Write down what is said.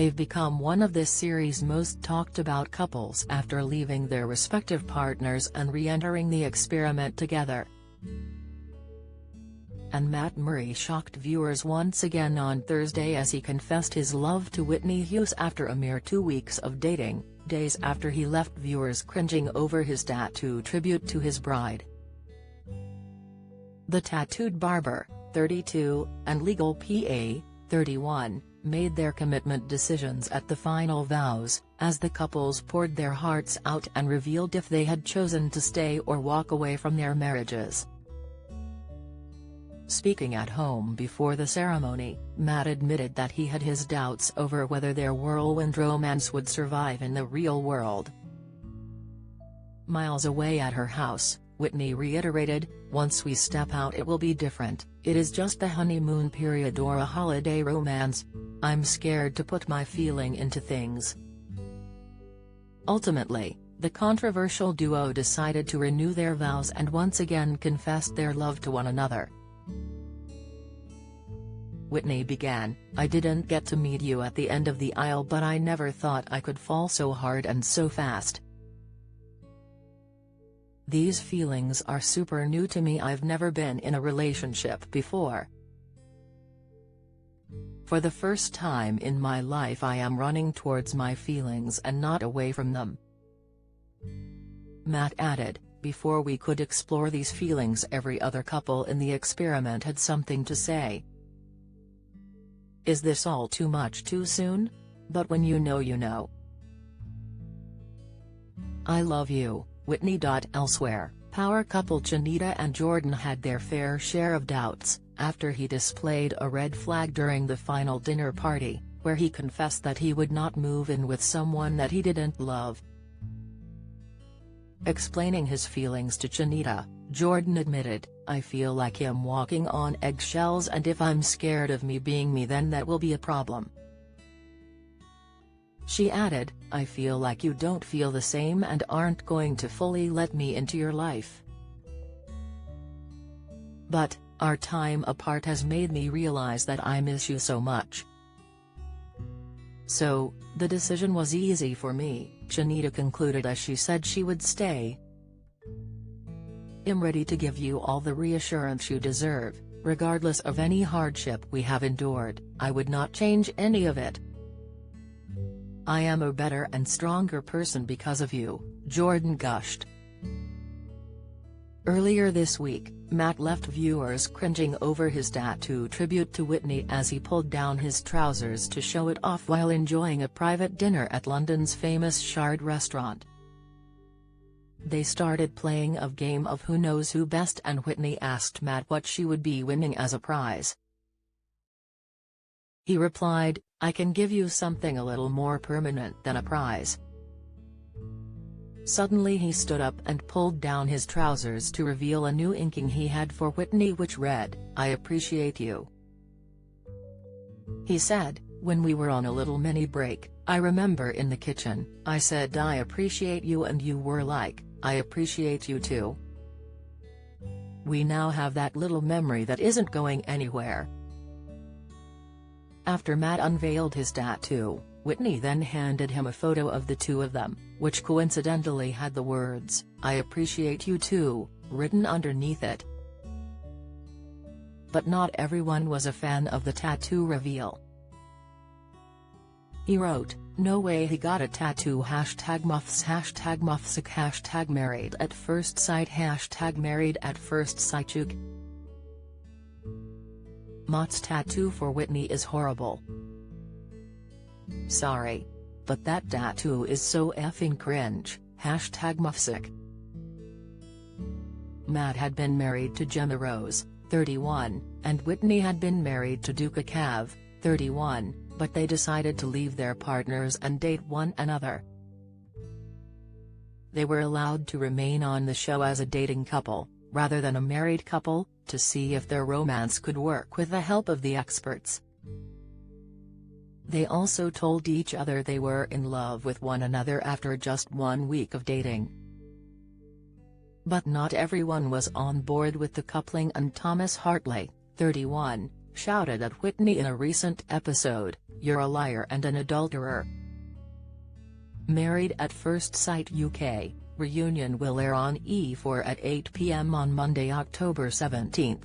They've become one of this series' most talked about couples after leaving their respective partners and re-entering the experiment together. And Matt Murray shocked viewers once again on Thursday as he confessed his love to Whitney Hughes after a mere 2 weeks of dating, days after he left viewers cringing over his tattoo tribute to his bride. The tattooed barber, 32, and legal PA, 31, made their commitment decisions at the final vows, as the couples poured their hearts out and revealed if they had chosen to stay or walk away from their marriages. Speaking at home before the ceremony, Matt admitted that he had his doubts over whether their whirlwind romance would survive in the real world. Miles away at her house, Whitney reiterated, "Once we step out it will be different, it is just the honeymoon period or a holiday romance. I'm scared to put my feeling into things." Ultimately, the controversial duo decided to renew their vows and once again confessed their love to one another. Whitney began, "I didn't get to meet you at the end of the aisle, but I never thought I could fall so hard and so fast. These feelings are super new to me. I've never been in a relationship before. For the first time in my life I am running towards my feelings and not away from them." Matt added, "Before we could explore these feelings, every other couple in the experiment had something to say. Is this all too much too soon? But when you know you know. I love you, Whitney." Elsewhere, power couple Chanita and Jordan had their fair share of doubts, after he displayed a red flag during the final dinner party, where he confessed that he would not move in with someone that he didn't love. Explaining his feelings to Chanita, Jordan admitted, "I feel like I'm walking on eggshells, and if I'm scared of me being me, then that will be a problem." She added, "I feel like you don't feel the same and aren't going to fully let me into your life. But, our time apart has made me realize that I miss you so much. So, the decision was easy for me," Chanita concluded as she said she would stay. "I'm ready to give you all the reassurance you deserve, regardless of any hardship we have endured. I would not change any of it. I am a better and stronger person because of you," Jordan gushed. Earlier this week, Matt left viewers cringing over his tattoo tribute to Whitney as he pulled down his trousers to show it off while enjoying a private dinner at London's famous Shard restaurant. They started playing a game of Who Knows Who Best, and Whitney asked Matt what she would be winning as a prize. He replied, "I can give you something a little more permanent than a prize." Suddenly he stood up and pulled down his trousers to reveal a new inking he had for Whitney, which read, "I appreciate you." He said, "When we were on a little mini break, I remember in the kitchen, I said I appreciate you and you were like, I appreciate you too. We now have that little memory that isn't going anywhere." After Matt unveiled his tattoo, Whitney then handed him a photo of the two of them, which coincidentally had the words, "I appreciate you too," written underneath it. But not everyone was a fan of the tattoo reveal. He wrote, "No way he got a tattoo #muffs #muffsick #married at first sight #married at first sight #. Matt's tattoo for Whitney is horrible. Sorry. But that tattoo is so effing cringe, #muffsick." Matt had been married to Gemma Rose, 31, and Whitney had been married to Duca Cav, 31, but they decided to leave their partners and date one another. They were allowed to remain on the show as a dating couple, rather than a married couple, to see if their romance could work with the help of the experts. They also told each other they were in love with one another after just 1 week of dating. But not everyone was on board with the coupling, and Thomas Hartley, 31, shouted at Whitney in a recent episode, "You're a liar and an adulterer." Married at First Sight UK, reunion will air on E4 at 8 p.m. on Monday, October 17.